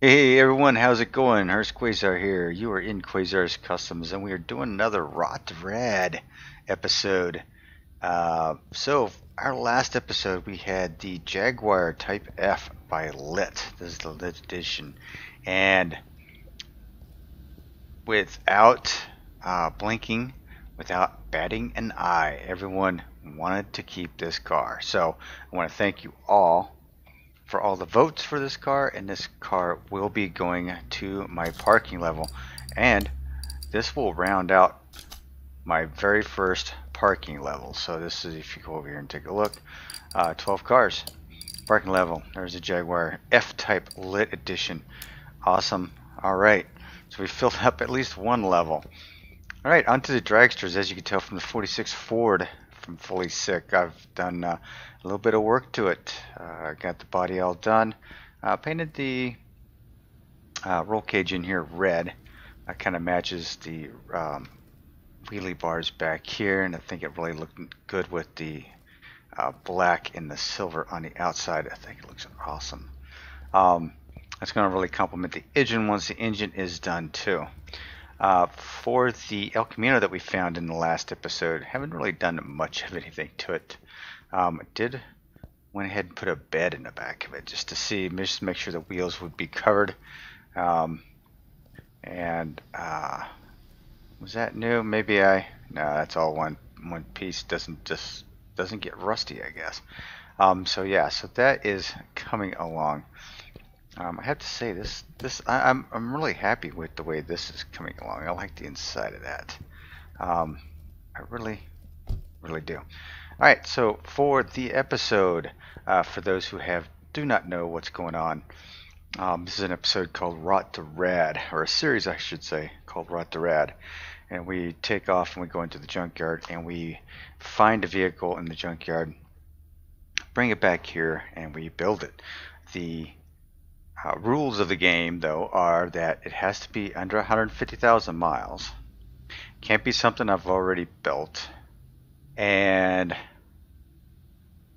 Hey everyone, how's it going? Hurst Quayzar here. You are in Quayzar's Customs, and we are doing another Rot2Rad episode. So our last episode, we had the Jaguar Type F by Lit. This is the Lit edition, and without blinking, without batting an eye, everyone wanted to keep this car. So I want to thank you all for all the votes for this car, and this car will be going to my parking level, and this will round out my very first parking level. So this is, if you go over here and take a look, 12 cars parking level. There's a Jaguar F-Type Lit Edition. Awesome. All right, so we filled up at least one level. All right, onto the dragsters. As you can tell from the 46 Ford from Fully Sick, I've done a little bit of work to it. Got the body all done. Painted the roll cage in here red. That kind of matches the wheelie bars back here, and I think it really looked good with the black and the silver on the outside. I think it looks awesome. That's going to really complement the engine once the engine is done too. For the El Camino that we found in the last episode, haven't really done much of anything to it. Went ahead and put a bed in the back of it just to see, just to make sure the wheels would be covered. Was that new? Maybe no, that's all one piece. Doesn't get rusty, I guess. So yeah, so that is coming along. I have to say I'm really happy with the way this is coming along. I like the inside of that. I really do. All right, so for the episode, for those who do not know what's going on, this is an episode called Rot2Rad, or a series I should say, called Rot2Rad. And we take off and we go into the junkyard and we find a vehicle in the junkyard, bring it back here, and we build it. The rules of the game, though, are that it has to be under 150,000 miles. Can't be something I've already built. And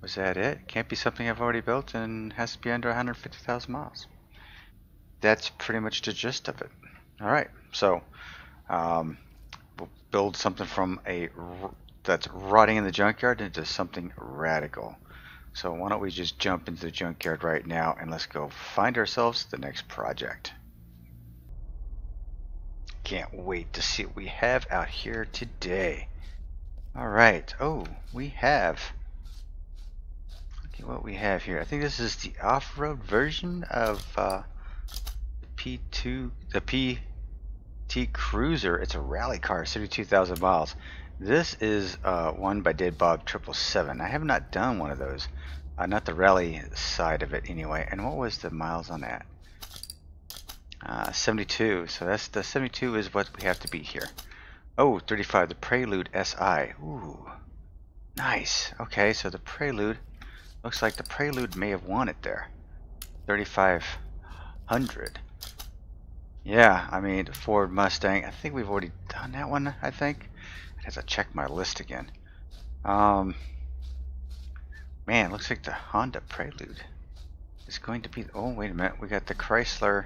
was that it? Can't be something I've already built, and has to be under 150,000 miles. That's pretty much the gist of it. All right, so we'll build something from that's rotting in the junkyard into something radical. So why don't we just jump into the junkyard right now, and let's go find ourselves the next project. Can't wait to see what we have out here today. Alright, oh, we have, look at what we have here. I think this is the off-road version of the PT Cruiser. It's a rally car, 32,000 miles. This is one by Dead Bob 777. I have not done one of those. Not the rally side of it anyway. And what was the miles on that? 72. So that's the 72 is what we have to beat here. Oh, 35, the Prelude SI. Ooh, nice. Okay, so the Prelude, looks like the Prelude may have won it there. 3,500. Yeah, I mean, Ford Mustang. I think we've already done that one, I think. I have to check my list again. Man, looks like the Honda Prelude is going to be... Oh, wait a minute. We got the Chrysler.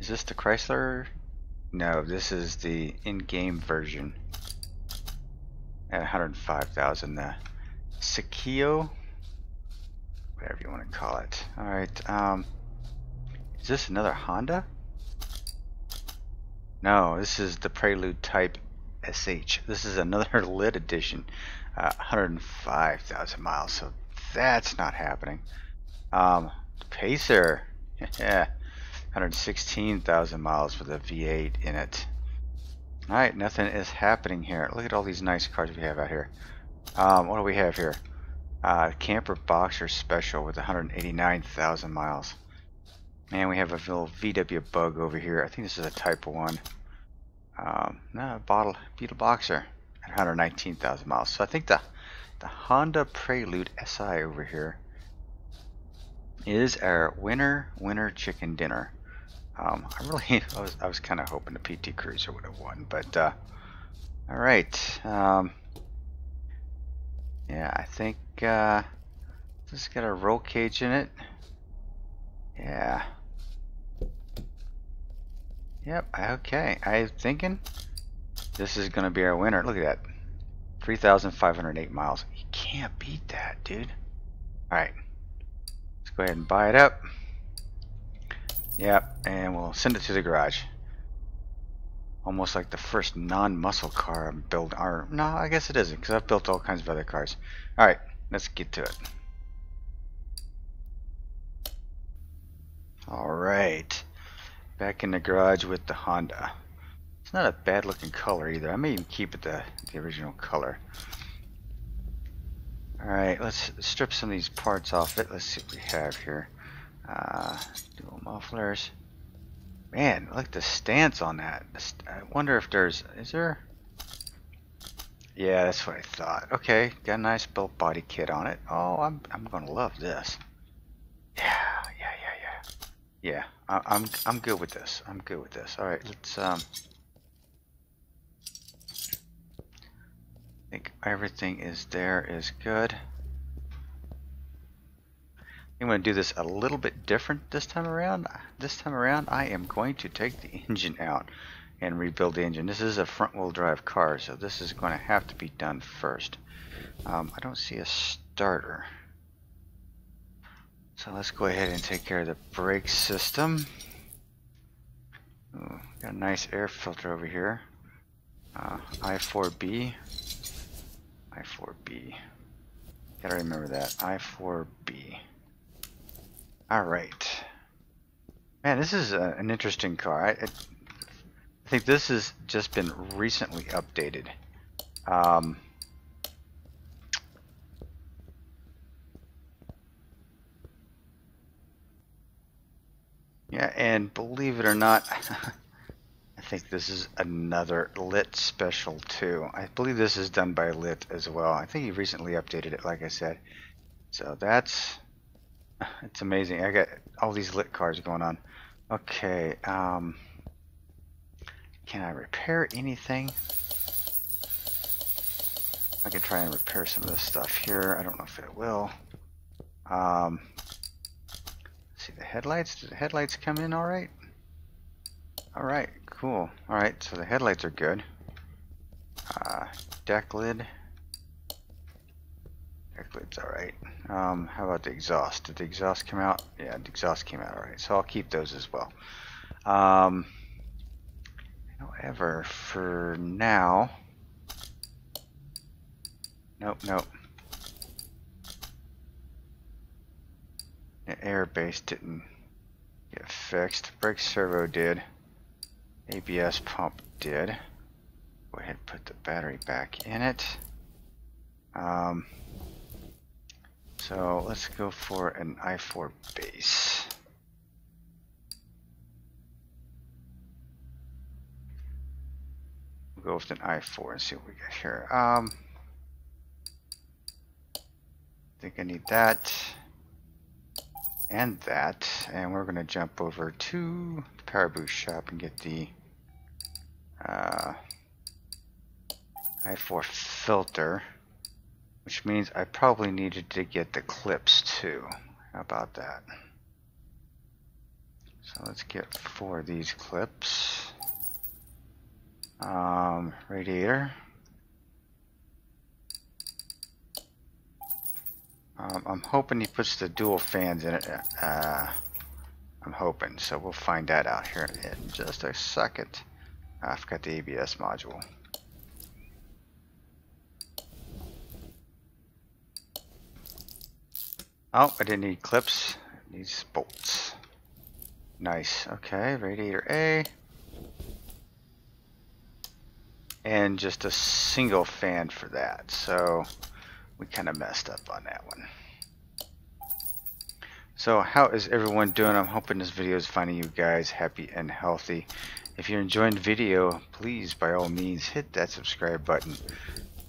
Is this the Chrysler? No, this is the in-game version at 105,000. The Sakio, whatever you want to call it. All right. Is this another Honda? No, this is the Prelude Type SH. This is another Lit edition, 105,000 miles. So that's not happening. Pacer, yeah. 116,000 miles with a V8 in it. Alright, nothing is happening here. Look at all these nice cars we have out here. What do we have here? Camper Boxer Special with 189,000 miles. Man, we have a little VW Bug over here. I think this is a Type 1. No, Beetle Boxer at 119,000 miles. So I think the Honda Prelude SI over here is our winner chicken dinner. I was kind of hoping the PT Cruiser would have won, but all right. Yeah, I think this has got a roll cage in it. Yep, okay. I'm thinking this is going to be our winner. Look at that. 3,508 miles. You can't beat that, dude. Alright. Let's go ahead and buy it up. Yep, and we'll send it to the garage. Almost like the first non-muscle car I'm building. Or, no, I guess it isn't, because I've built all kinds of other cars. Alright, let's get to it. Alright. Back in the garage with the Honda. It's not a bad looking color either. I may even keep it the original color. Alright, let's strip some of these parts off it. Let's see what we have here. Dual mufflers. Man, look at the stance on that. I wonder if there's... Is there... Yeah, that's what I thought. Okay, got a nice built body kit on it. Oh, I'm gonna love this. Yeah. Yeah, I'm good with this. I'm good with this. All right, let's I think everything is good. I'm going to do this a little bit different this time around. This time around, I am going to take the engine out and rebuild the engine. This is a front-wheel drive car, so this is going to have to be done first. I don't see a starter. So let's go ahead and take care of the brake system. Ooh, got a nice air filter over here. I4B. Gotta remember that. I4B. Alright. Man, this is an interesting car. I think this has just been recently updated. Yeah, and believe it or not, I think this is another Lit special too. I believe this is done by Lit as well. I think he recently updated it, like I said. So it's amazing. I got all these Lit cars going on. Okay, can I repair anything? I could try and repair some of this stuff here. I don't know if it will. See the headlights. Did the headlights come in all right? All right, cool. All right, so the headlights are good. Deck lid. Deck lid's all right. How about the exhaust? Did the exhaust come out? Yeah, the exhaust came out all right. So I'll keep those as well. However, for now, nope. The air base didn't get fixed. Brake servo did. ABS pump did. Go ahead and put the battery back in it. So let's go for an i4 base. We'll go with an i4 and see what we got here. I think I need that. And that, and we're going to jump over to the Power Boost shop and get the i4 filter, which means I probably needed to get the clips too. How about that? So let's get 4 of these clips. Radiator. I'm hoping he puts the dual fans in it. I'm hoping, so we'll find that out here in just a second. I forgot the ABS module. Oh, I didn't need clips. It needs bolts. Nice. Okay, radiator A. And just a single fan for that. So we kind of messed up on that one. So how is everyone doing? I'm hoping this video is finding you guys happy and healthy. If you're enjoying the video, please by all means hit that subscribe button.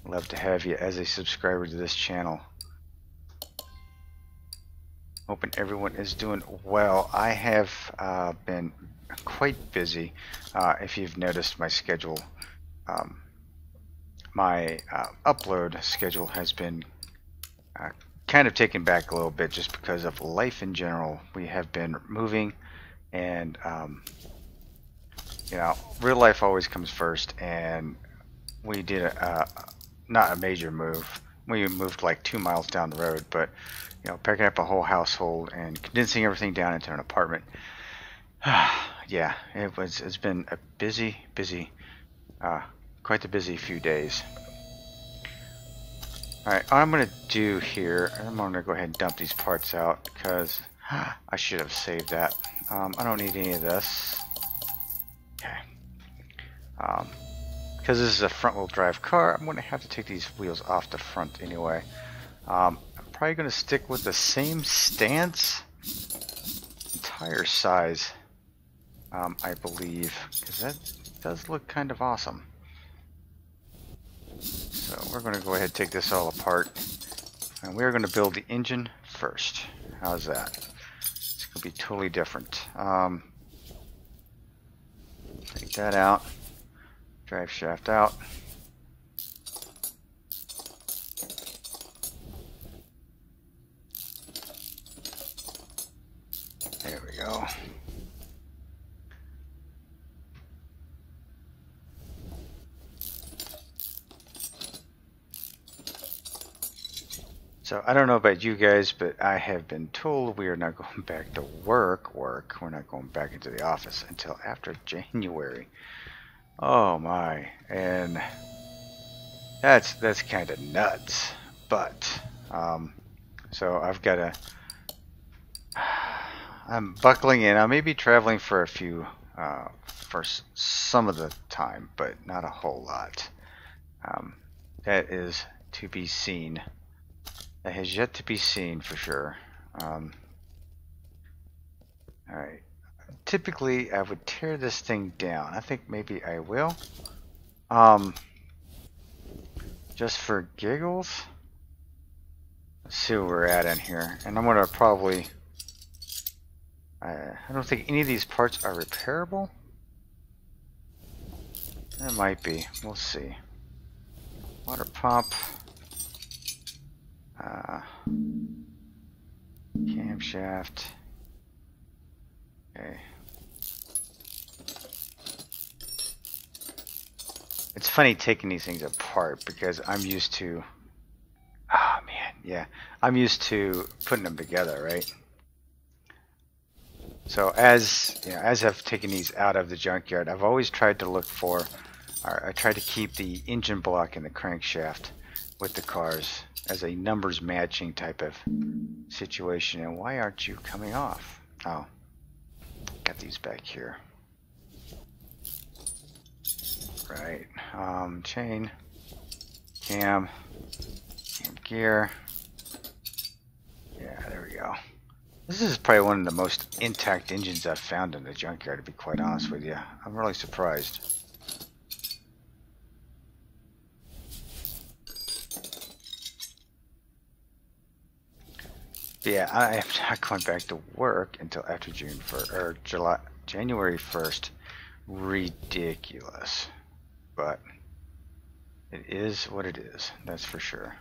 Love to have you as a subscriber to this channel. Hoping everyone is doing well. I have been quite busy. If you've noticed my schedule, my upload schedule has been kind of taken back a little bit just because of life in general. We have been moving and you know, real life always comes first, and we did not a major move. We moved like 2 miles down the road, but you know, picking up a whole household and condensing everything down into an apartment. Yeah, it's been a busy, quite the busy few days. Alright, what I'm going to do here, I'm going to go ahead and dump these parts out because I should have saved that. I don't need any of this. Okay. Because this is a front wheel drive car, I'm going to have to take these wheels off the front anyway. I'm probably going to stick with the same stance, tire size, I believe, because that does look kind of awesome. So we're going to go ahead and take this all apart, and we're going to build the engine first. How's that? It's going to be totally different. Take that out, drive shaft out. There we go. So I don't know about you guys, but I have been told we are not going back to work. We're not going back into the office until after January. Oh my, and that's kind of nuts. But so I've got to. I'm buckling in. I may be traveling for a few, for some of the time, but not a whole lot. That is to be seen. That has yet to be seen for sure. Alright. Typically, I would tear this thing down. I think maybe I will. Just for giggles. Let's see where we're at in here. And I'm going to probably... I don't think any of these parts are repairable. It might be. We'll see. Water pump. Camshaft. Okay. It's funny taking these things apart because I'm used to... Oh man, yeah. I'm used to putting them together, right? So as you know, as I've taken these out of the junkyard, I've always tried to look for, or I tried to keep the engine block and the crankshaft with the cars as a numbers matching type of situation. And why aren't you coming off? Oh, got these back here. Right. Chain, cam gear. Yeah, there we go. This is probably one of the most intact engines I've found in the junkyard, to be quite honest with you. I'm really surprised. But yeah, I am not going back to work until after January 1st. Ridiculous. But it is what it is, that's for sure.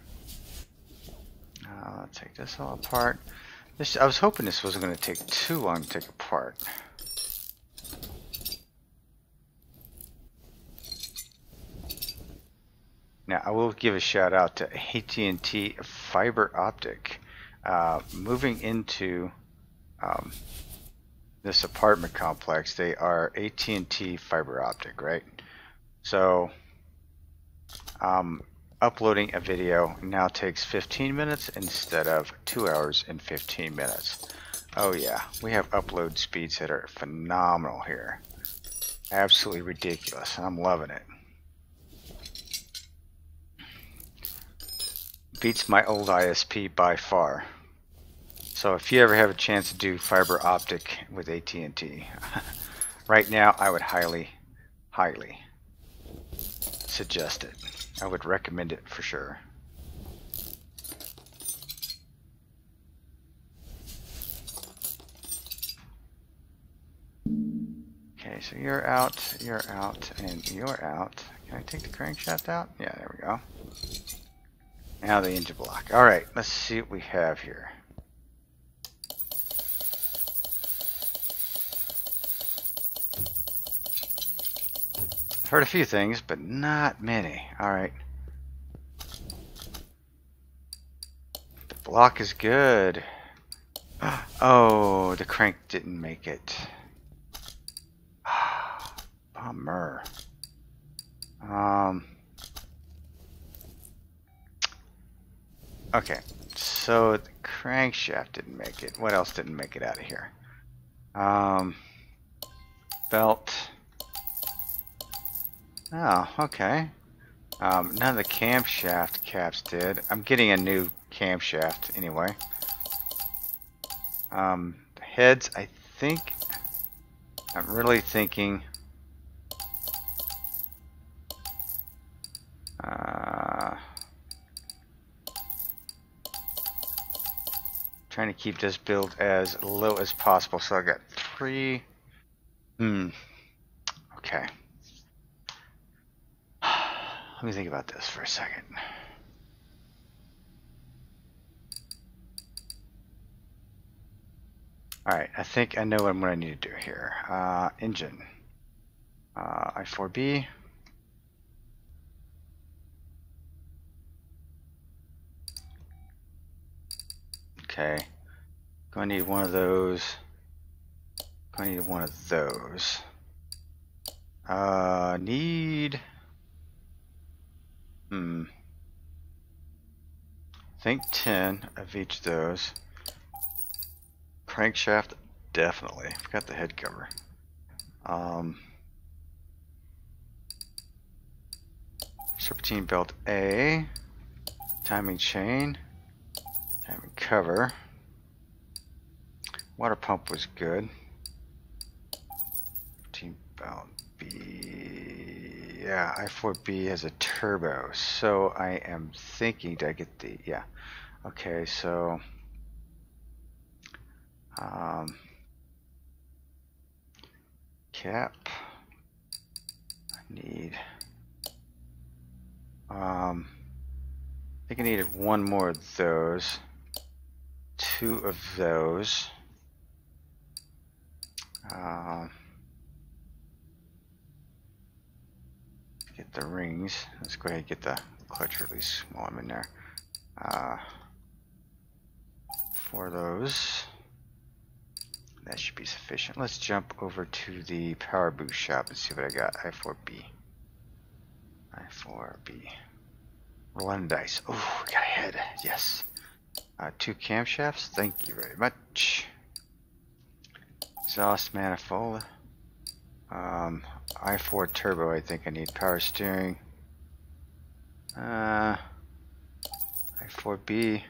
Let's take this all apart. I was hoping this wasn't going to take too long to take apart. Now, I will give a shout out to AT&T Fiber Optic. Moving into this apartment complex, they are AT&T Fiber Optic, right? So, uploading a video now takes 15 minutes instead of 2 hours and 15 minutes. Oh yeah, we have upload speeds that are phenomenal here. Absolutely ridiculous. I'm loving it. Beats my old ISP by far. So if you ever have a chance to do fiber optic with AT&T, right now I would highly suggest it. I would recommend it for sure. Okay, so you're out, and you're out. Can I take the crankshaft out? Yeah, there we go. Now the engine block. Alright, let's see what we have here. heard a few things, but not many. Alright. The block is good. Oh, the crank didn't make it. Bummer. Okay, so the crankshaft didn't make it. What else didn't make it out of here? Belt. Oh, okay. None of the camshaft caps did. I'm getting a new camshaft anyway. The heads, I think. I'm really thinking. Trying to keep this build as low as possible. So I got 3. Okay. Let me think about this for a second. Alright, I think I know what I'm going to need to do here. Engine. i4B. Okay. Going to need one of those. Going to need one of those. Need. I think 10 of each of those. Crankshaft, definitely. Forgot the head cover. Serpentine belt A. Timing chain. Timing cover. Water pump was good. Serpentine belt B. Yeah, i4B has a turbo. So I am thinking, did I get the, yeah. Okay, so cap. I need I think I needed one more of those, 2 of those. Get the rings. Let's go ahead and get the clutch release while I'm in there. 4 of those. That should be sufficient. Let's jump over to the power boost shop and see what I got. i4B. i4B. Rolling dice. Oh, we got a head. Yes. 2 camshafts. Thank you very much. Exhaust manifold. i4 turbo. I think I need power steering. i4B.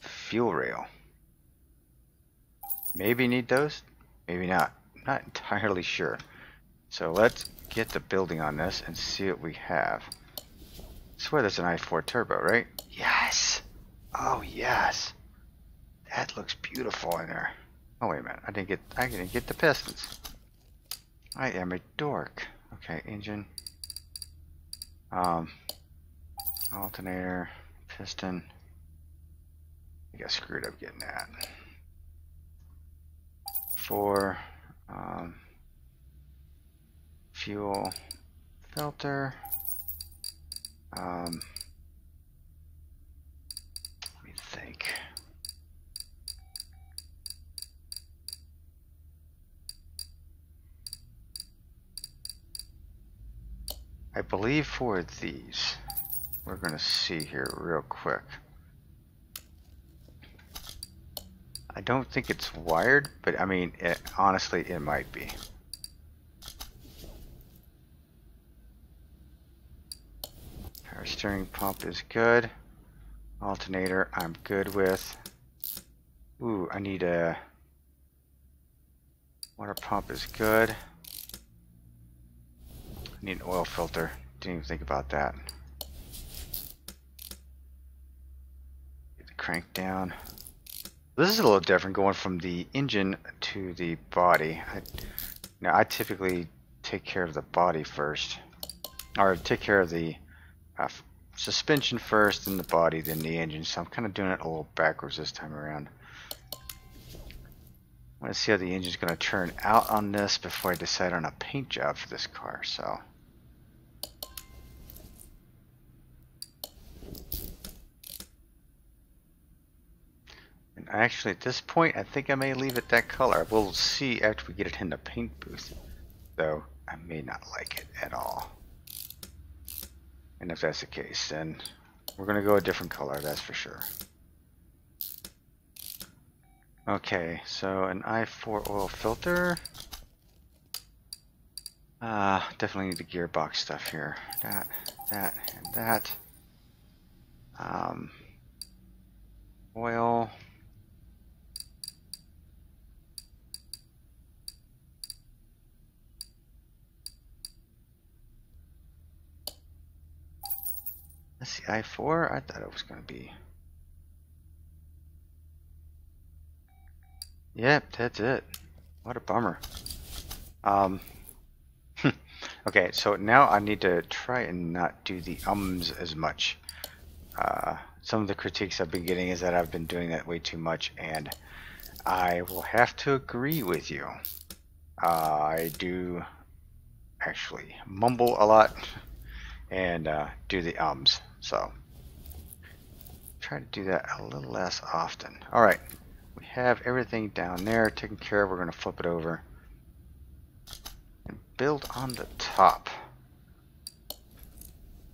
Fuel rail. Maybe need those. Maybe not. Not entirely sure. So let's get the building on this and see what we have. I swear there's an i4 turbo, right? Yes! Oh yes! That looks beautiful in there. Oh wait a minute, I didn't get the pistons. I am a dork. Okay, engine. Alternator, piston. I got screwed up getting that. 4 fuel filter. Let me think. I believe for these, we're going to see here real quick. I don't think it's wired, but I mean, honestly, it might be. Power steering pump is good. Alternator, I'm good with. Ooh, I need a water pump is good. I need an oil filter. Didn't even think about that. Get the crank down. This is a little different going from the engine to the body. Now I typically take care of the body first, or take care of the suspension first, then the body, then the engine. So I'm kind of doing it a little backwards this time around. I want to see how the engine's going to turn out on this before I decide on a paint job for this car. So. And actually, at this point, I think I may leave it that color. We'll see after we get it in the paint booth. Though, I may not like it at all. And if that's the case, then we're going to go a different color, that's for sure. Okay, so an i4 oil filter. Definitely need the gearbox stuff here. That, and that. Oil. That's the i4. I thought it was going to be. Yep, that's it. What a bummer. Okay, so now I need to try and not do the ums as much. Some of the critiques I've been getting is that I've been doing that way too much, and I will have to agree with you. I do actually mumble a lot and do the ums, so try to do that a little less often. Alright, we have everything down there taken care of. We're going to flip it over and build on the top.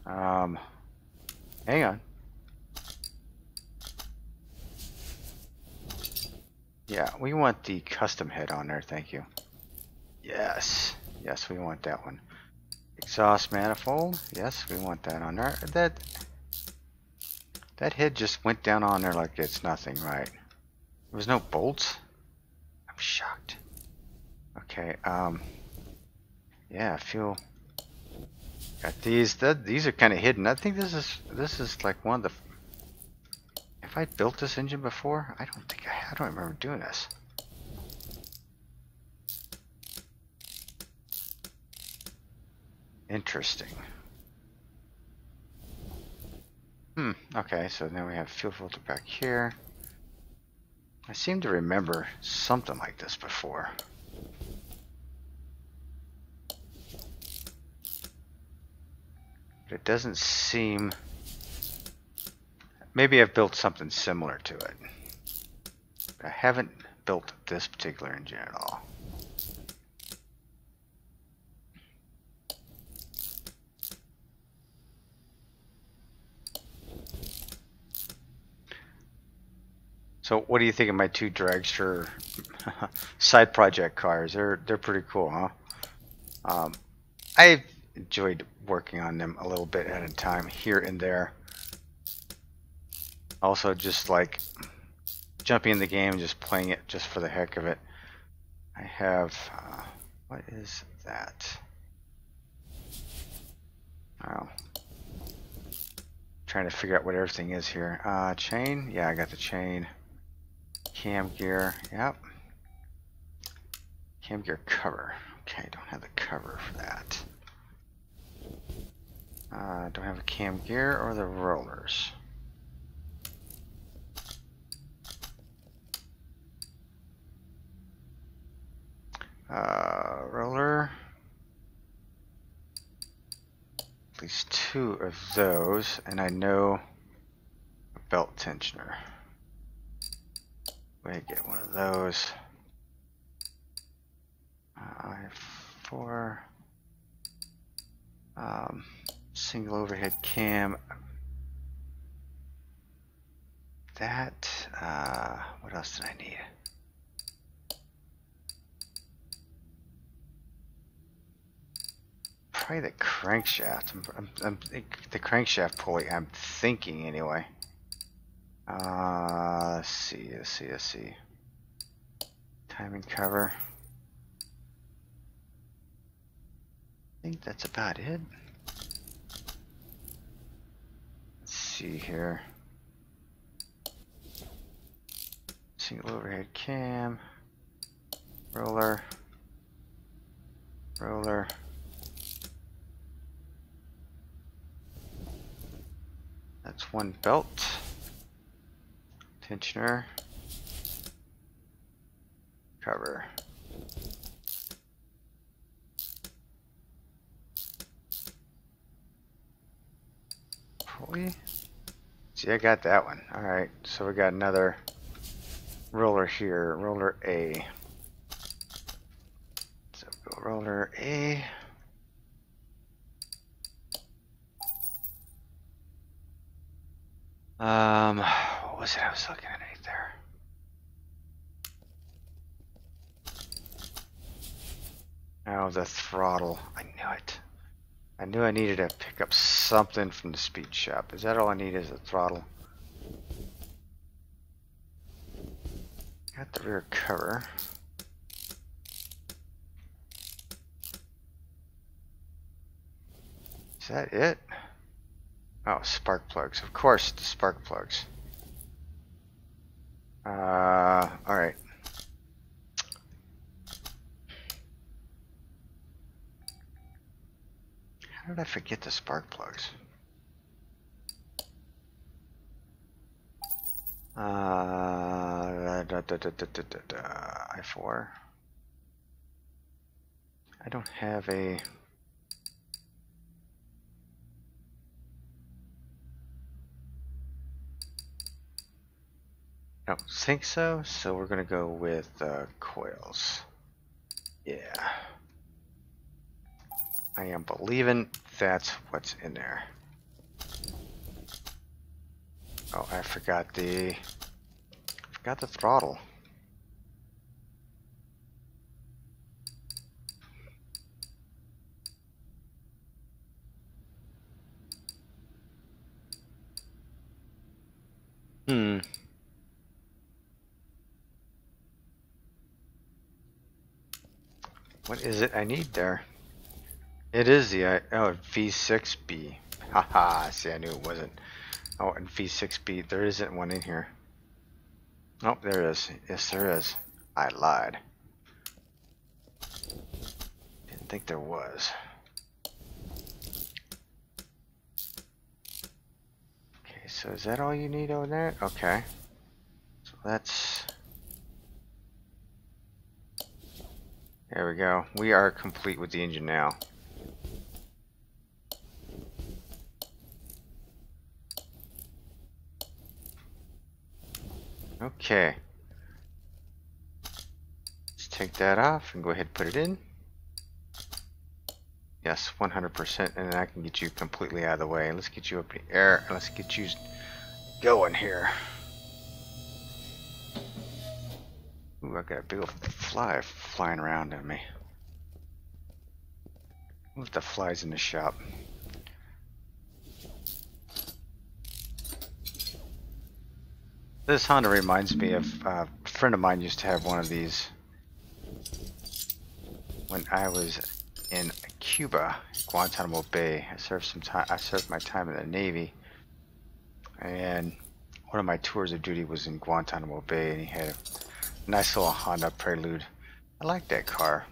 Hang on. Yeah, we want the custom head on there, thank you. Yes, yes, we want that one. Exhaust manifold, yes, we want that on there. That head just went down on there like it's nothing, right? There was no bolts? I'm shocked. Okay, yeah, I feel got these. These are kind of hidden. I think this is like one of the. Have I built this engine before? I don't think I don't remember doing this. Interesting. Okay, so now we have fuel filter back here. I seem to remember something like this before. But it doesn't seem. Maybe I've built something similar to it. I haven't built this particular engine at all. So what do you think of my two dragster side project cars? They're pretty cool, huh? I've enjoyed working on them a little bit at a time here and there. Also, just like jumping in the game and just playing it just for the heck of it. I have, what is that? Oh. Trying to figure out what everything is here. Chain? Yeah, I got the chain. Cam gear, yep. Cam gear cover. Okay, don't have the cover for that. Don't have a cam gear or the rollers. Roller. At least two of those, and I know a belt tensioner. We get one of those. I4. Single overhead cam. That. What else did I need? Probably the crankshaft. The crankshaft pulley. I'm thinking anyway. Let's see. Timing cover. I think that's about it. Let's see here. Single overhead cam. Roller. That's one belt. Tensioner. cover. Pulley? See, I got that one. Alright, so we got another roller here, roller A. So go roller A. What was it I was looking at right there? Oh, the throttle. I knew it. I knew I needed to pick up something from the speed shop. Is that all I need is a throttle? Got the rear cover. Is that it? Oh, spark plugs. Of course, the spark plugs. Alright. How did I forget the spark plugs? I4. I don't have a... I don't think so, so we're gonna go with coils. Yeah. I am believing that's what's in there. Oh, I forgot the throttle. What is it I need there? It is the V6B. Haha, see, I knew it wasn't. Oh, and V6B, there isn't one in here. Oh, there is. Yes, there is. I lied. Didn't think there was. Okay, so is that all you need over there? Okay. So that's... There we go. We are complete with the engine now. Okay. Let's take that off and go ahead and put it in. Yes, 100%, and then I can get you completely out of the way. Let's get you up in the air, and let's get you going here. Ooh, I got a big old fly flying around at me. What the flies in the shop? This Honda reminds me of a friend of mine used to have one of these when I was in Cuba, Guantanamo Bay. I served my time in the Navy, and one of my tours of duty was in Guantanamo Bay, and he had a nice little Honda Prelude. I like that car.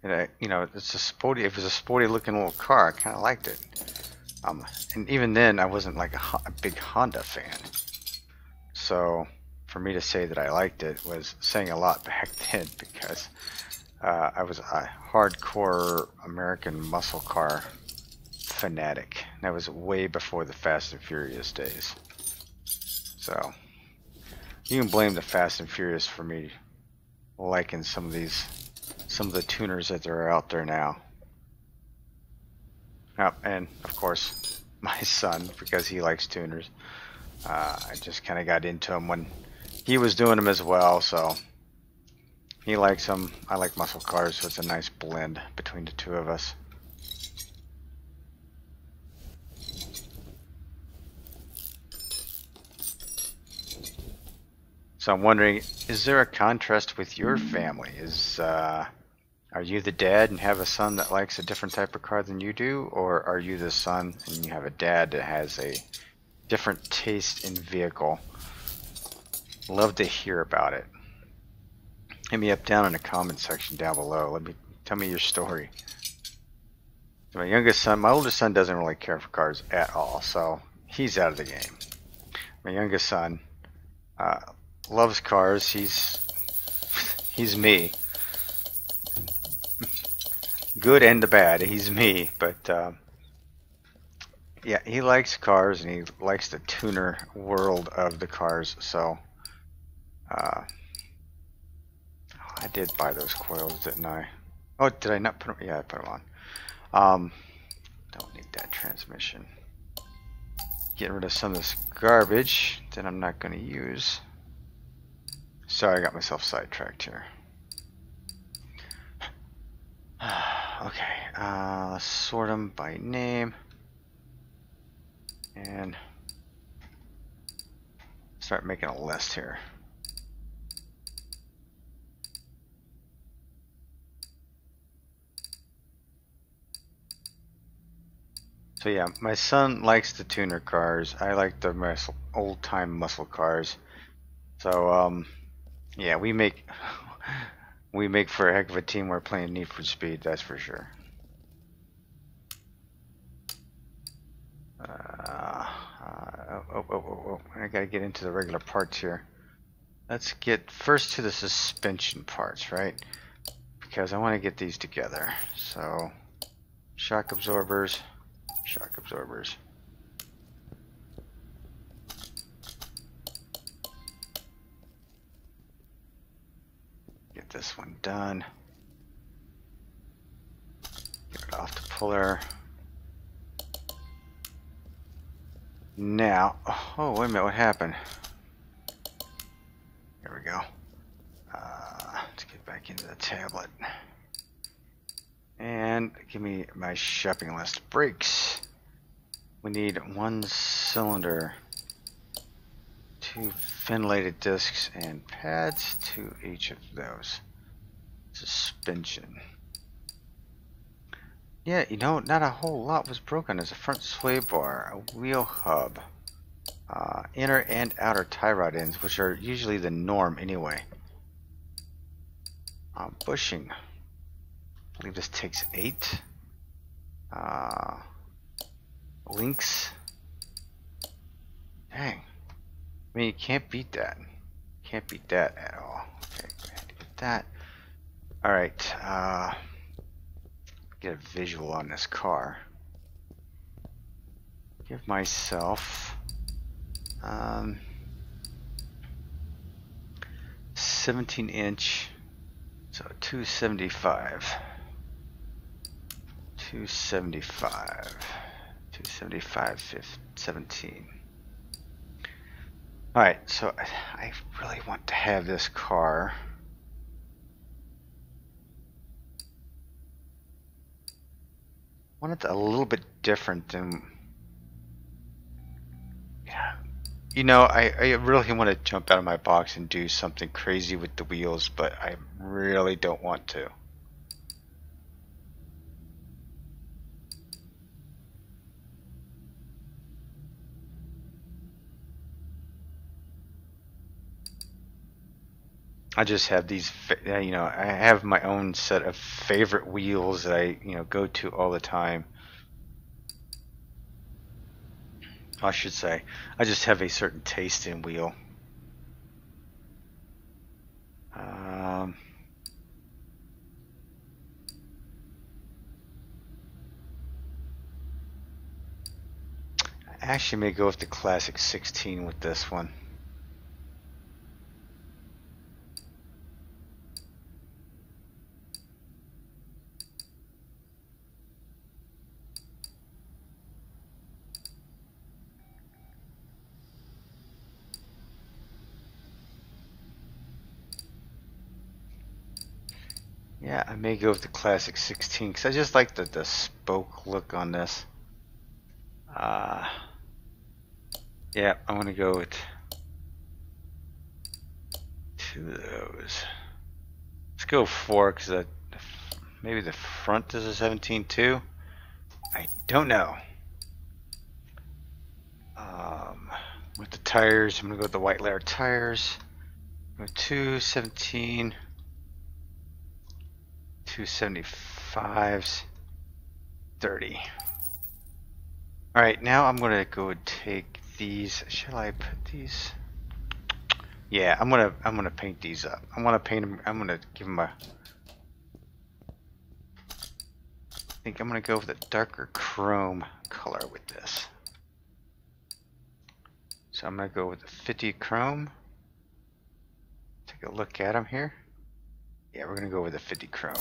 And you know, it's a sporty. It was a sporty looking little car. I kind of liked it. And even then, I wasn't like a big Honda fan. So for me to say that I liked it was saying a lot back then, because I was a hardcore American muscle car fanatic. That was way before the Fast and Furious days. So you can blame the Fast and Furious for me liking some of the tuners that are out there now. Oh, and of course my son, because he likes tuners. I just kind of got into him when he was doing them as well, so he likes them. I like muscle cars, so it's a nice blend between the two of us. So I'm wondering, is there a contrast with your family? Are you the dad and have a son that likes a different type of car than you do? Or are you the son and you have a dad that has a different taste in vehicle? Love to hear about it. Hit me up down in the comment section down below. Tell me your story. My youngest son, my oldest son doesn't really care for cars at all, so he's out of the game. My youngest son loves cars. He's me. Good and the bad. He's me. But yeah, he likes cars and he likes the tuner world of the cars. So I did buy those coils, didn't I? Oh, did I not put them? Yeah, I put them on. Don't need that transmission. Getting rid of some of this garbage that I'm not going to use. Sorry, I got myself sidetracked here. Okay, let's sort them by name and start making a list here. So yeah, my son likes the tuner cars. I like the old-time muscle cars. So yeah, we make for a heck of a team. We're playing Need for Speed, that's for sure. I gotta get into the regular parts here. Let's get first to the suspension parts, right? Because I want to get these together. So shock absorbers. Get this one done. Get it off the puller. Now, oh wait a minute, what happened? Here we go. Let's get back into the tablet. And give me my shopping list. Brakes. We need 1 cylinder, 2 ventilated discs and pads to each of those. Suspension. Yeah, you know, not a whole lot was broken. There's a front sway bar, a wheel hub, inner and outer tie rod ends, which are usually the norm anyway. Bushing. I believe this takes 8. Links. Dang. I mean, you can't beat that. Can't beat that at all. Okay, go ahead and get that. Alright, get a visual on this car. Give myself 17-inch, so 275. 17. Alright, so I really want to have this car. I want it a little bit different than, yeah. You know, I really want to jump out of my box and do something crazy with the wheels, but I really don't want to. I just have these, you know, I have my own set of favorite wheels that I, you know, go to all the time. I should say, I just have a certain taste in wheel. I actually may go with the classic 16 with this one. Yeah, I may go with the classic 16 because I just like the spoke look on this. Yeah, I'm gonna go with 2 of those. Let's go 4 because maybe the front is a 17 too. I don't know. With the tires, I'm gonna go with the white layer tires. Go 217. 275s, 30. Alright, now I'm going to go and take these. Shall I put these? Yeah, I'm gonna paint these up. I want to paint them. I'm gonna give them a. I think I'm gonna go with a darker chrome color with this. So I'm gonna go with the 50 chrome. Take a look at them here. Yeah, we're gonna go with the 50 chrome.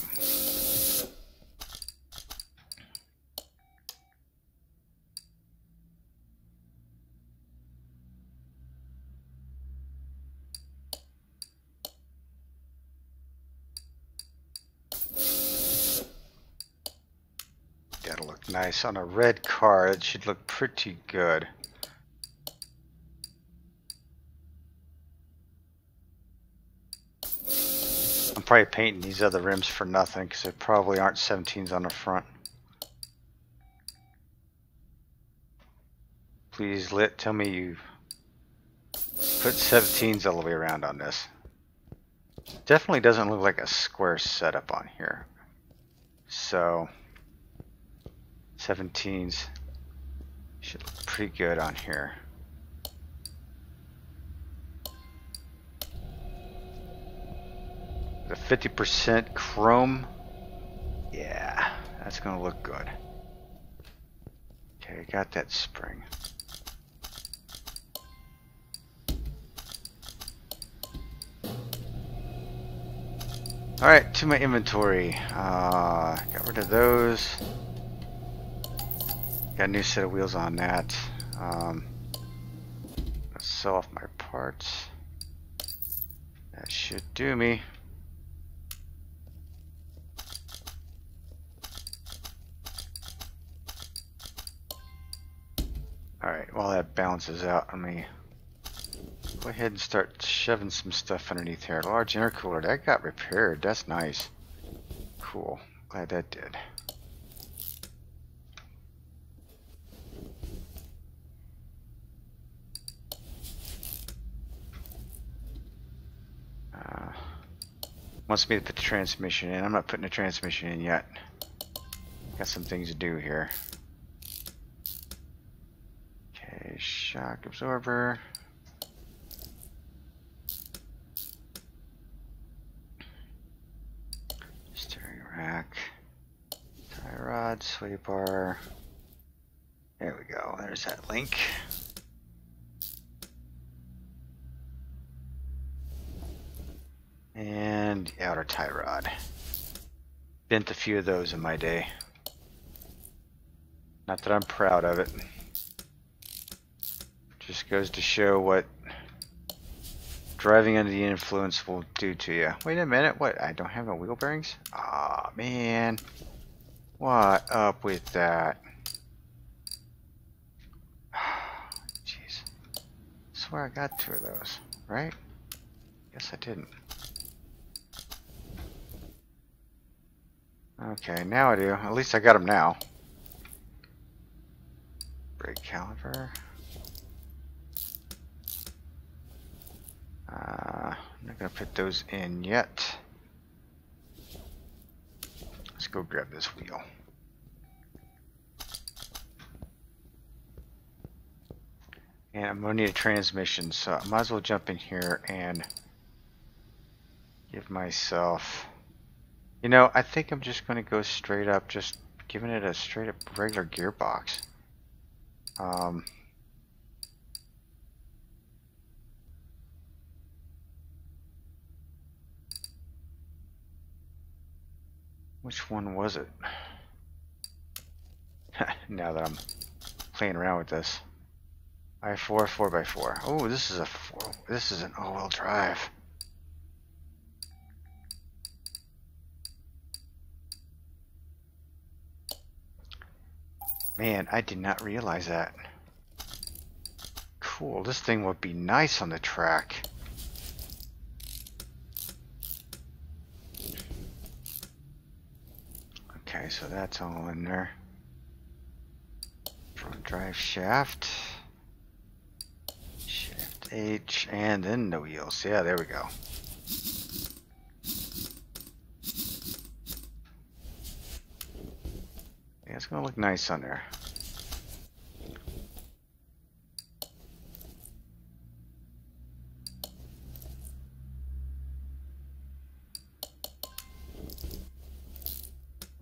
That'll look nice on a red car. It should look pretty good. I'm probably painting these other rims for nothing because there probably aren't 17s on the front. Please tell me you put 17s all the way around on this. Definitely doesn't look like a square setup on here. So 17s should look pretty good on here. The 50% chrome, yeah, that's gonna look good. Okay, got that spring. Alright, to my inventory. Got rid of those. Got a new set of wheels on that. Let's sell off my parts. That should do me. Alright, while that balances out, let me go ahead and start shoving some stuff underneath here. Large intercooler, that got repaired. That's nice. Cool. Glad that did. Wants me to put the transmission in. I'm not putting the transmission in yet. Got some things to do here. Okay, shock absorber. Steering rack. Tie rod, sway bar. There we go. There's that link. And the outer tie rod. Bent a few of those in my day. Not that I'm proud of it. Just goes to show what driving under the influence will do to you. Wait a minute, what? I don't have no wheel bearings? Aw, man. What up with that? Jeez. I swear I got 2 of those, right? Guess I didn't. Okay, now I do. At least I got them now. Brake caliper. I'm not going to put those in yet. Let's go grab this wheel. And I'm going to need a transmission, so I might as well jump in here and give myself... You know, I think I'm just going to go straight up, just giving it a straight up regular gearbox. Which one was it? Now that I'm playing around with this. I4 4x4. Oh, this is an all-wheel drive. Man, I did not realize that. Cool, this thing would be nice on the track. Okay, so that's all in there. Front drive shaft. Shift H, and then the wheels. Yeah, there we go. Yeah, it's gonna look nice on there.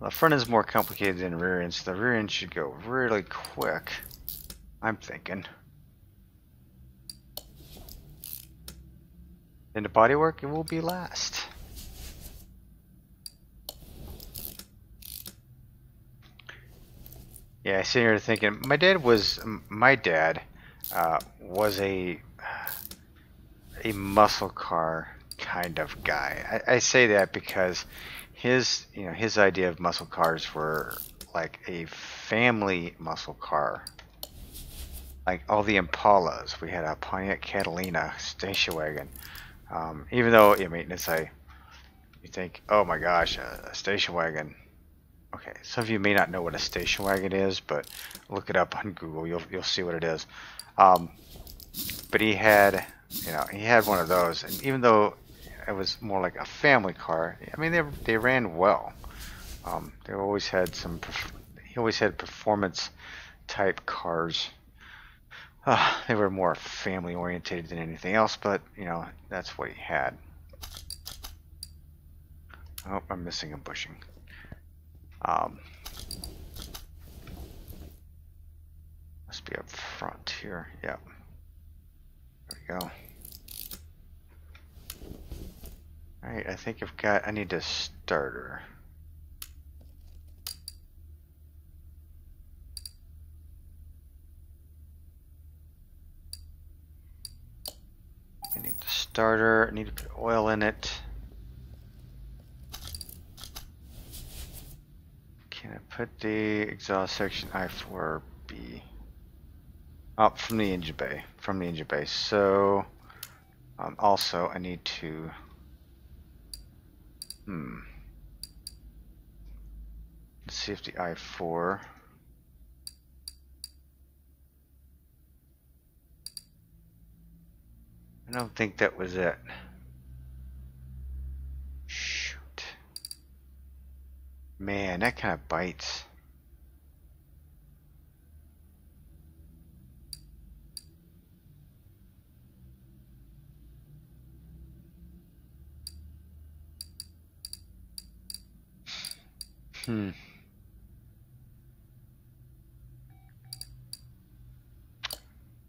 The front end's more complicated than the rear end, so the rear end should go really quick, I'm thinking. And the bodywork, it will be last. Yeah, I sit here thinking, my dad was a muscle car kind of guy. I say that because his idea of muscle cars were like a family muscle car. Like all the Impalas. We had a Pontiac Catalina station wagon. Even though, I mean, you think, oh my gosh, a station wagon. Okay, some of you may not know what a station wagon is, but look it up on Google. You'll see what it is. But he had one of those, and even though it was more like a family car, I mean, they ran well. He always had performance type cars. They were more family oriented than anything else, but that's what he had. Oh, I'm missing a bushing. Must be up front here. Yep. There we go. Alright, I think I need a starter. I need the starter, I need to put oil in it. Can I put the exhaust section I4B up from the engine bay? So also I need to let's see if the I4 I don't think that was it. Shoot. Man, that kind of bites.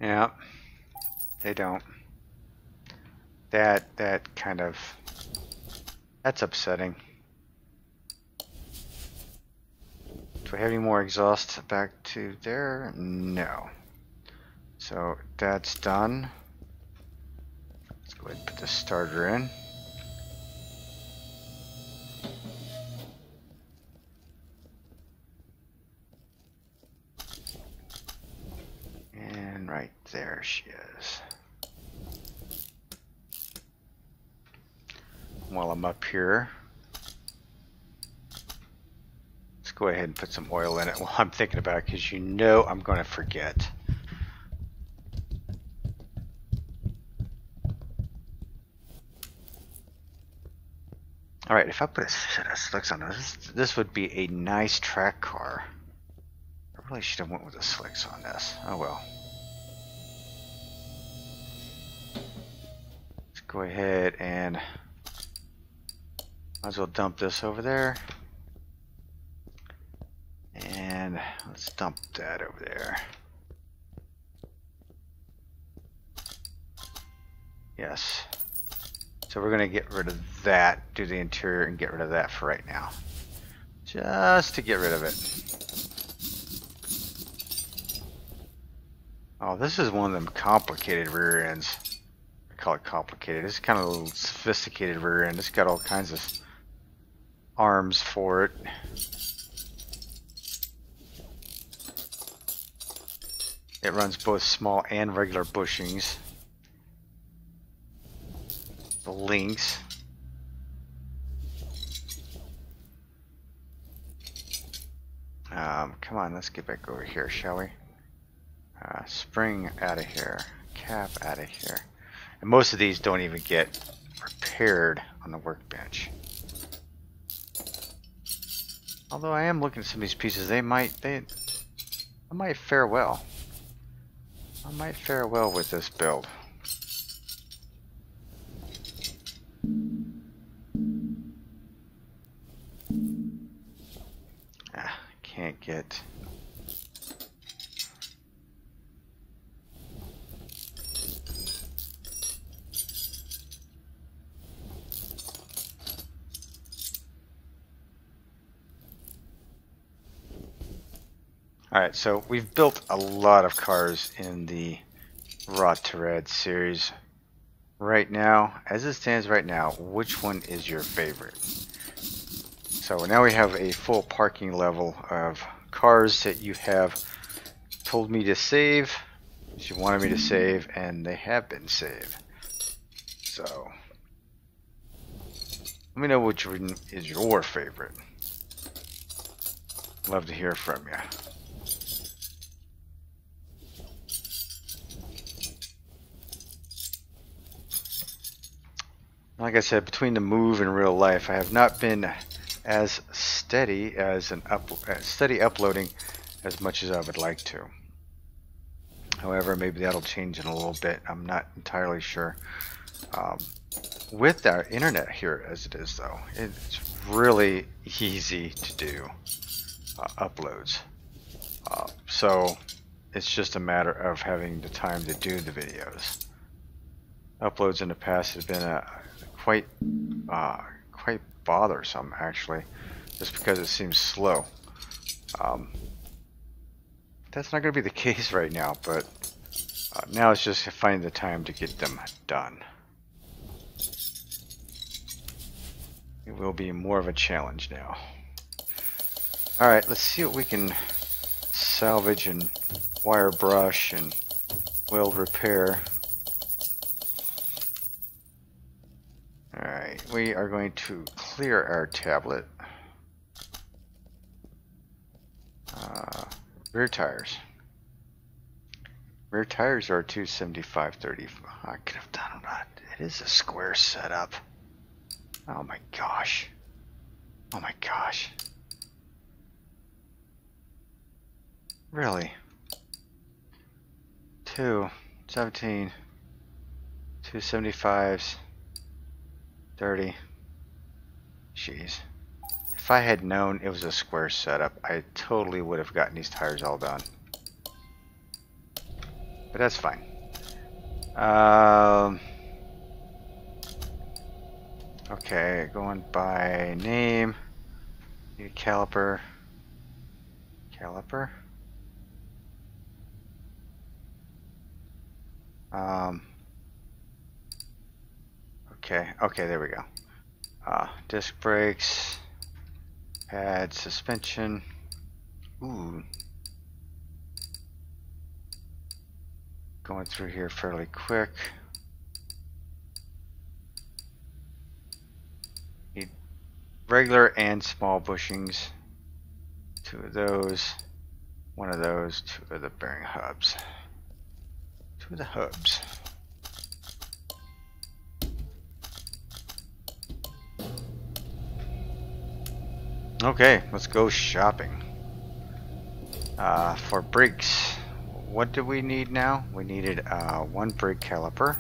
Yeah, they don't. That kind of, that's upsetting. Do I have any more exhaust back to there? No. So that's done. Let's go ahead and put the starter in. And right there she is. While I'm up here, let's go ahead and put some oil in it while I'm thinking about it, because I'm going to forget. Alright, if I put a set of slicks on this would be a nice track car. I really should have went with the slicks on this. Oh well. Let's go ahead and might as well dump this over there. And let's dump that over there. Yes. So we're going to get rid of that, do the interior, and get rid of that for right now. Just to get rid of it. Oh, this is one of them complicated rear ends. I call it complicated. It's kind of a little sophisticated rear end. It's got all kinds of arms for it. It runs both small and regular bushings. The links. Come on, let's get back over here, shall we? Spring out of here, cap out of here. And most of these don't even get repaired on the workbench. Although I am looking at some of these pieces, I might fare well. I might fare well with this build. get... Alright, so we've built a lot of cars in the Rot2Rad series. Right now, as it stands right now, which one is your favorite? So now we have a full parking level of cars that you have told me to save, that you wanted me to save, and they have been saved. So, let me know which one is your favorite. Love to hear from you. Like I said, between the move and real life, I have not been as steady as steady uploading as much as I would like to. However, maybe that'll change in a little bit. I'm not entirely sure. With our internet here as it is, though, it's really easy to do uploads. So it's just a matter of having the time to do the videos. Uploads in the past have been quite bothersome, actually, just because it seems slow. That's not going to be the case right now, but now it's just finding the time to get them done. It will be more of a challenge now. Alright, let's see what we can salvage and wire brush and weld repair. Alright, we are going to clear our tablet. Rear tires. Rear tires are 275/30. I could have done that. It is a square setup. Oh my gosh. Oh my gosh. Really? 217, 275s. 30. Jeez. If I had known it was a square setup, I totally would have gotten these tires all done. But that's fine. Okay, going by name. Need a caliper. Caliper. Okay, there we go. Disc brakes, pad, suspension. Ooh. Going through here fairly quick. Need regular and small bushings. 2 of those, 1 of those, 2 of the bearing hubs. 2 of the hubs. Okay, let's go shopping. For brakes, what do we need now? We needed 1 brake caliper,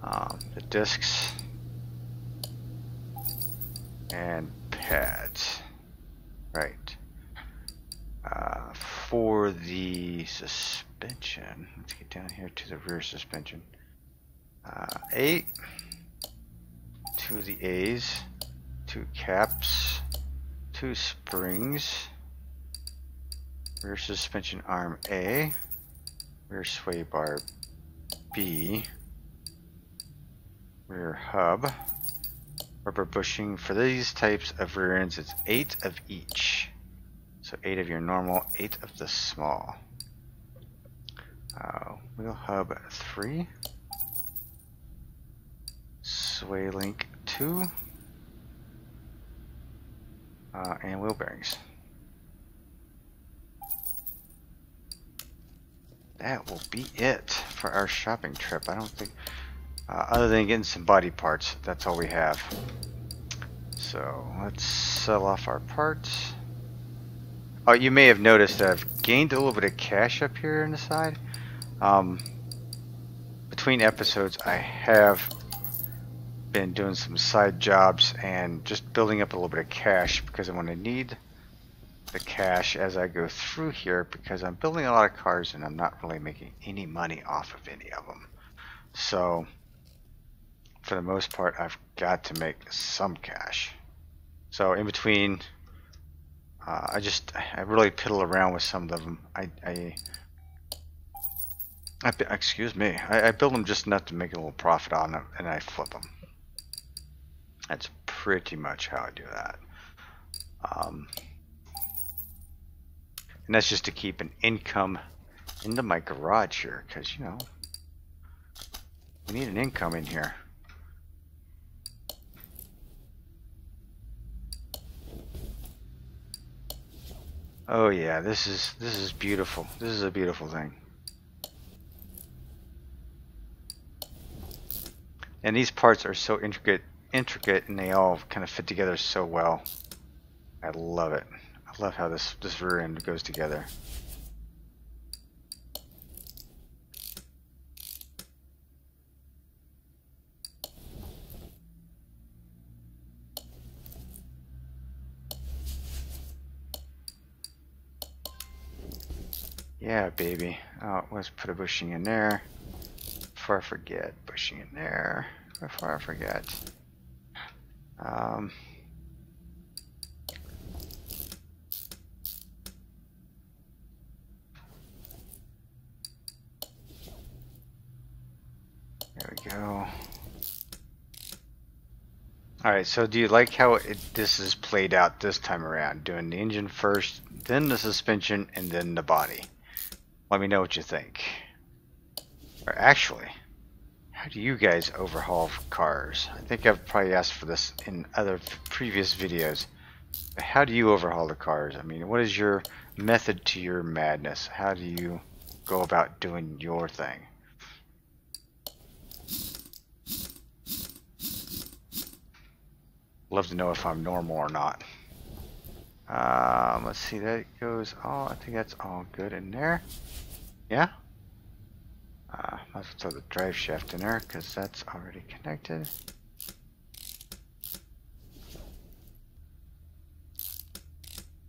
the discs, and pads. Right. For the suspension, let's get down here to the rear suspension. 8, 2 of the A's. 2 caps, 2 springs, rear suspension arm A, rear sway bar B, rear hub, rubber bushing. For these types of rear ends, it's 8 of each. So 8 of your normal, 8 of the small. Wheel hub 3, sway link 2. And wheel bearings. That will be it for our shopping trip. I don't think, other than getting some body parts, that's all we have. So let's sell off our parts. Oh, you may have noticed that I've gained a little bit of cash up here on the side. Between episodes, I have been doing some side jobs and just building up a little bit of cash, because when I need the cash as I go through here because I'm building a lot of cars and I'm not really making any money off of any of them. So for the most part, I've got to make some cash. So in between, I really piddle around with some of them. Excuse me. I build them just enough to make a little profit on them, and I flip them. That's pretty much how I do that. And that's just to keep an income into my garage here, because, you know, we need an income in here. Oh yeah, this is beautiful. This is a beautiful thing. And these parts are so intricate, and they all kind of fit together so well. I love it. I love how this rear end goes together. Yeah, baby. Oh, let's put a bushing in there. Before I forget, bushing in there. Before I forget. There we go. Alright, so do you like how this is played out this time around? Doing the engine first, then the suspension, and then the body. Let me know what you think. Or actually, how do you guys overhaul cars? I think I've probably asked for this in other previous videos. But how do you overhaul the cars? I mean, what is your method to your madness? How do you go about doing your thing? Love to know if I'm normal or not. Let's see, that goes all, I think that's all good in there. Yeah? Let's throw the drive shaft in there because that's already connected.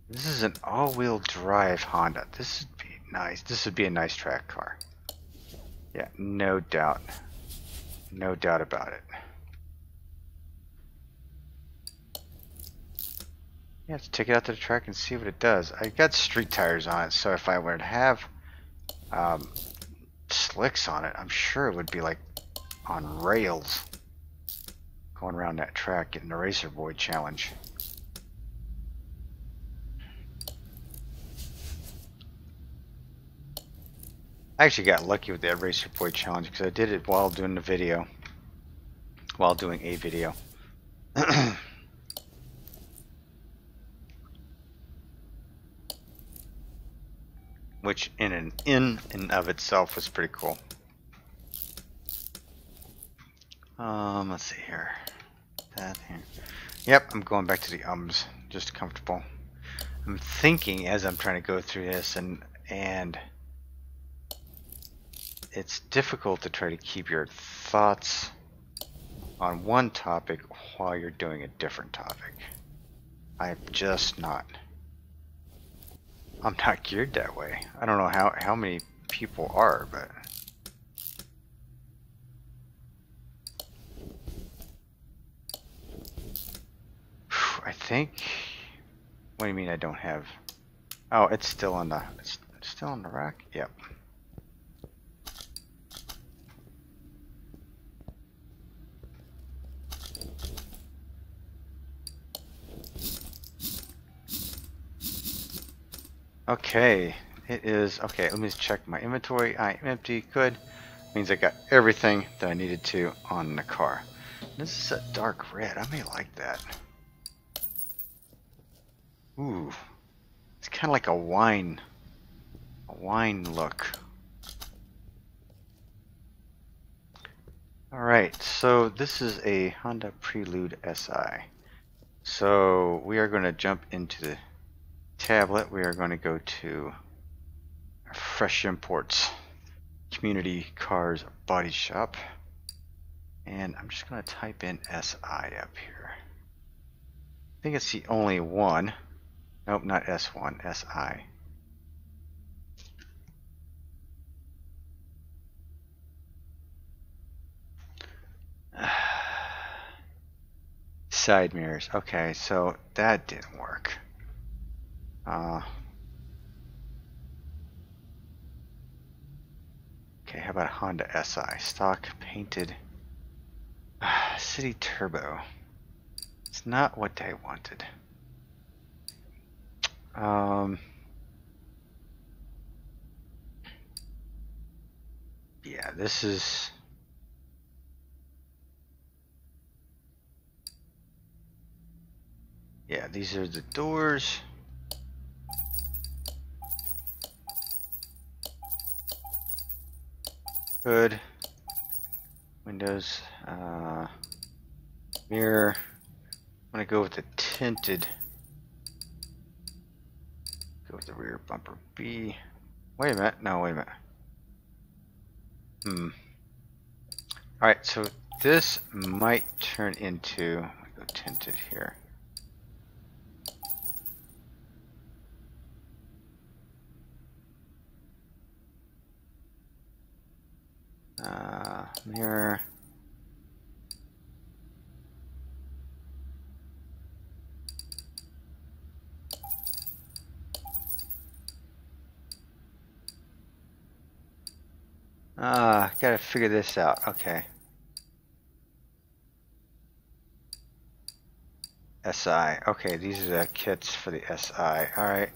This is an all-wheel drive Honda. This would be nice. This would be a nice track car. Yeah, no doubt. No doubt about it. Yeah, let's take it out to the track and see what it does. I got street tires on it, so if I were to have slicks on it, I'm sure it would be like on rails going around that track getting the Racer Boy challenge. I actually got lucky with that Racer Boy challenge because I did it while doing the video. While doing a video. Which in and of itself was pretty cool. Let's see here. That here. Yep, I'm going back to the ums. Just comfortable. I'm thinking as I'm trying to go through this, and it's difficult to try to keep your thoughts on one topic while you're doing a different topic. I'm not geared that way. I don't know how many people are, but I think. What do you mean I don't have? Oh, it's still on the rack. Yep. Okay, it is okay. Let me just check my inventory. I am empty. Good. Means I got everything that I needed to on the car. This is a dark red. I may like that. Ooh, it's kind of like a wine look. All right, so this is a Honda Prelude SI. So we are going to jump into the tablet. We are going to go to Fresh Imports Community Cars Body Shop, and I'm just going to type in SI up here. I think it's the only one. Nope, not S1, SI. Side mirrors. Okay, so that didn't work. Okay, how about a Honda SI? Stock painted City Turbo. It's not what I wanted. Yeah, this is... Yeah, these are the doors. Hood. Windows. Mirror. I'm gonna go with the tinted. Go with the rear bumper B. Wait a minute. No, wait a minute. Alright, so this might turn into... I'm gonna go tinted here. Mirror. Gotta figure this out. Okay. SI. Okay, these are the kits for the SI. Alright.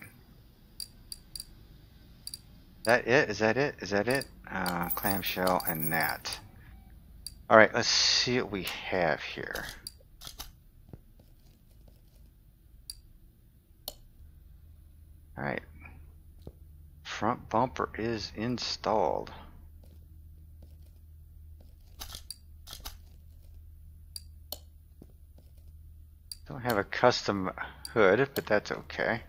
Is that it? Is that it? Is that it? Clamshell and that. Alright, let's see what we have here. Alright. Front bumper is installed. Don't have a custom hood, but that's okay.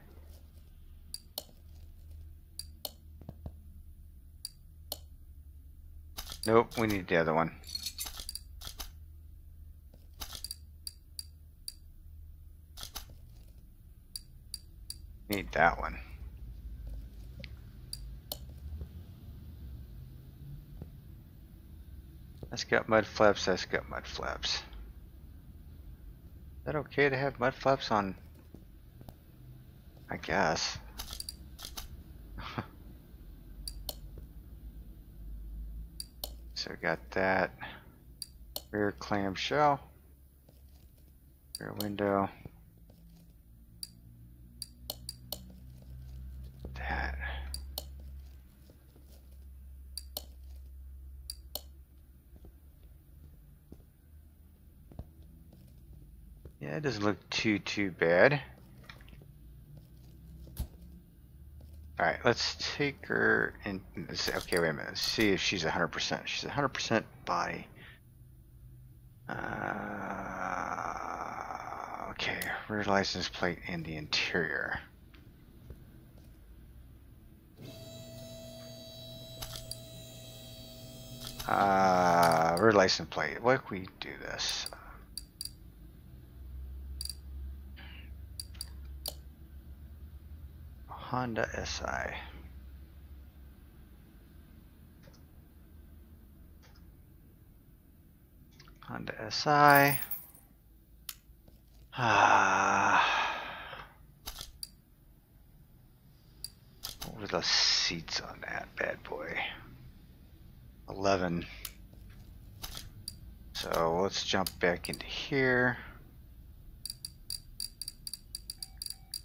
Nope, we need the other one. Need that one. That's got mud flaps, that's got mud flaps. Is that okay to have mud flaps on? I guess. So we got that. Rear clamshell. Rear window. That. Yeah, it doesn't look too bad. Alright, let's take her and okay, wait a minute. Let's see if she's 100%. She's 100% body. Okay, rear license plate in the interior. Rear license plate. What if we do this? Honda SI. Honda SI. What were the seats on that bad boy? 11. So let's jump back into here.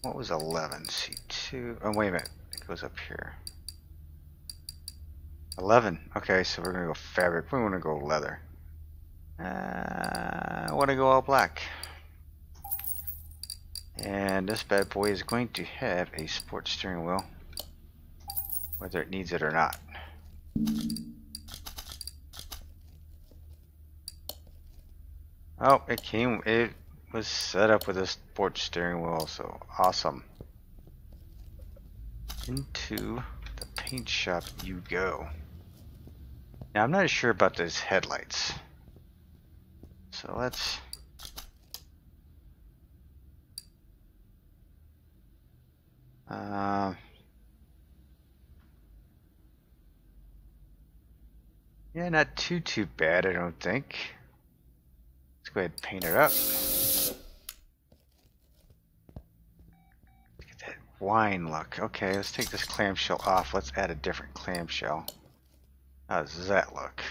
What was 11? C2. Oh, wait a minute. It goes up here. 11. Okay, so we're going to go fabric. We want to go leather. I want to go all black. And this bad boy is going to have a sports steering wheel, whether it needs it or not. Oh, it was set up with a sports steering wheel, so awesome. Into the paint shop you go. Now I'm not sure about those headlights. So let's... Yeah, not too bad, I don't think. Let's go ahead and paint it up. Get that wine look. Okay, let's take this clamshell off. Let's add a different clamshell. How does that look?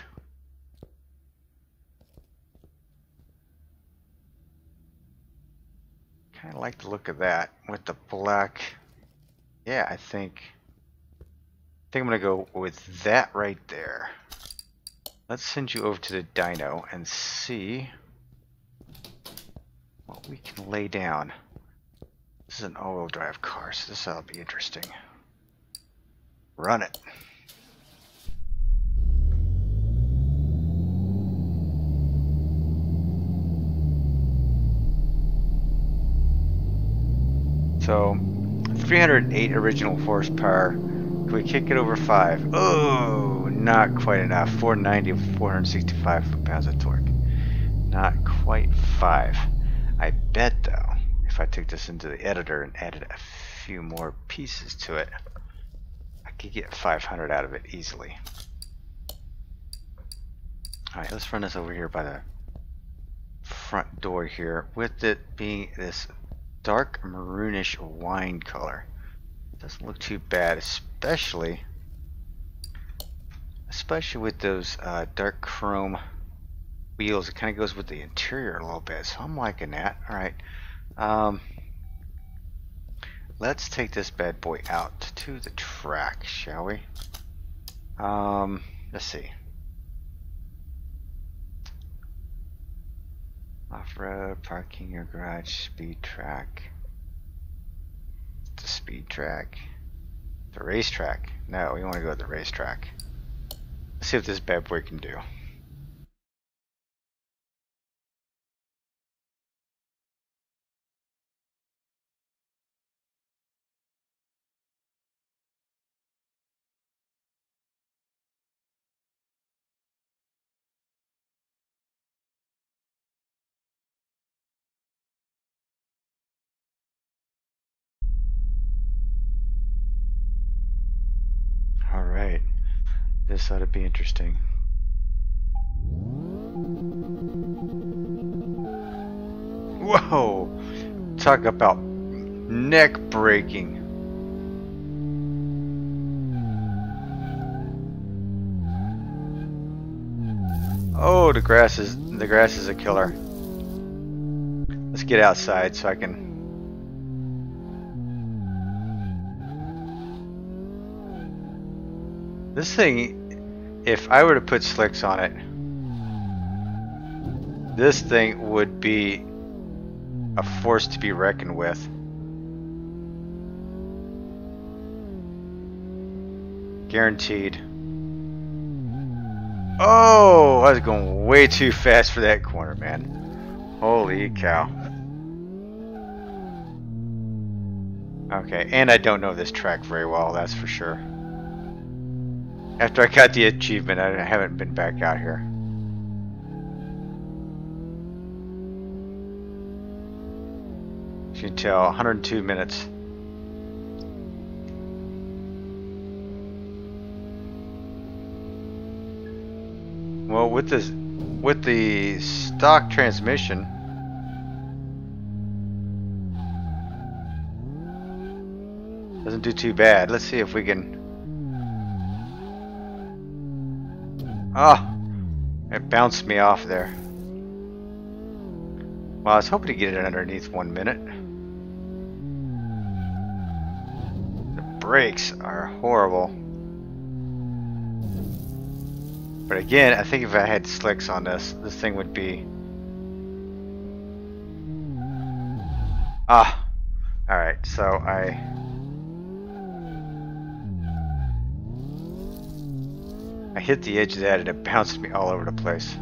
Kind of like the look of that with the black. Yeah, I think I'm gonna go with that right there. Let's send you over to the dyno and see what we can lay down. This is an all-wheel drive car, so this ought to be interesting. Run it. So, 308 original horsepower. Can we kick it over 5? Oh, not quite enough. 490 with 465 foot-pounds of torque. Not quite 5. I bet, though, if I took this into the editor and added a few more pieces to it, I could get 500 out of it easily. Alright, let's run this over here by the front door here, with it being this dark maroonish wine color. Doesn't look too bad, especially with those dark chrome wheels. It kind of goes with the interior a little bit, so I'm liking that. Alright, let's take this bad boy out to the track, shall we? Let's see. Off-road, parking your garage, speed track. The speed track. The racetrack. No, we want to go to the racetrack. Let's see what this bad boy can do. Alright. This ought to be interesting. Whoa! Talk about neck breaking. Oh, the grass is a killer. Let's get outside so I can. This thing, if I were to put slicks on it, this thing would be a force to be reckoned with. Guaranteed. Oh, I was going way too fast for that corner, man. Holy cow. Okay, and I don't know this track very well, that's for sure. After I got the achievement, I haven't been back out here. As you can tell, 102 minutes. Well, with the stock transmission, doesn't do too bad. Let's see if we can. Ah, it bounced me off there. Well, I was hoping to get it underneath 1 minute. The brakes are horrible. But again, I think if I had slicks on this thing would be... Ah! Alright, so I hit the edge of that and it bounced me all over the place.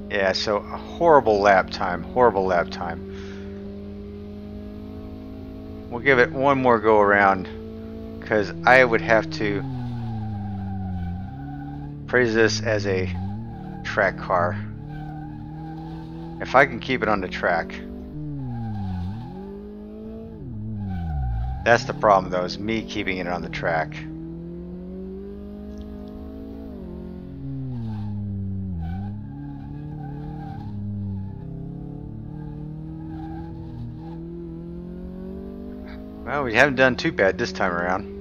Yeah, so a horrible lap time, horrible lap time. We'll give it one more go around. because I would have to praise this as a track car. If I can keep it on the track. That's the problem though, is me keeping it on the track. Well, we haven't done too bad this time around.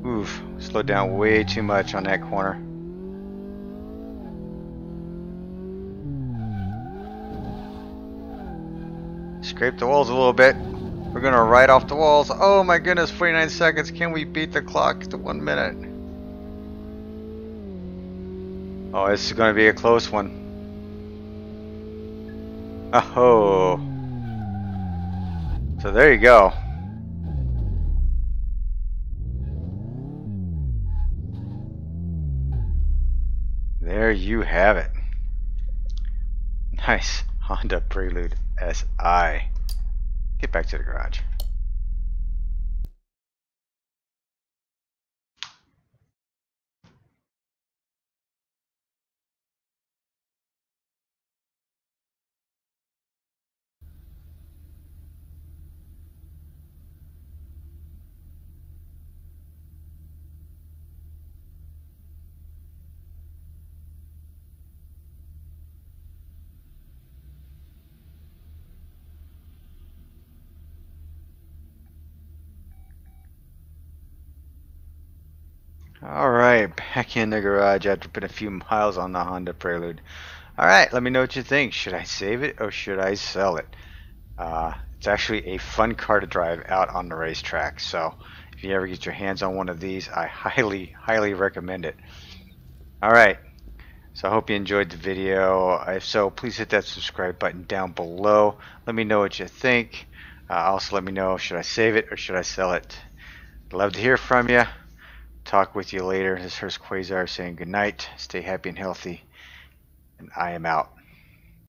Oof, slowed down way too much on that corner. Scrape the walls a little bit. We're gonna ride off the walls. Oh my goodness, 49 seconds. Can we beat the clock to 1 minute? Oh, this is gonna be a close one. Oh. So there you go. There you have it. Nice Honda Prelude SI. Get back to the garage. Alright, back in the garage after putting a few miles on the Honda Prelude. Alright, let me know what you think. Should I save it or should I sell it? It's actually a fun car to drive out on the racetrack. So if you ever get your hands on one of these, I highly recommend it. Alright, so I hope you enjoyed the video. If so, please hit that subscribe button down below. Let me know what you think. Also let me know, should I save it or should I sell it? I'd love to hear from you. Talk with you later. This is Hurst Quayzar saying good night. Stay happy and healthy. And I am out.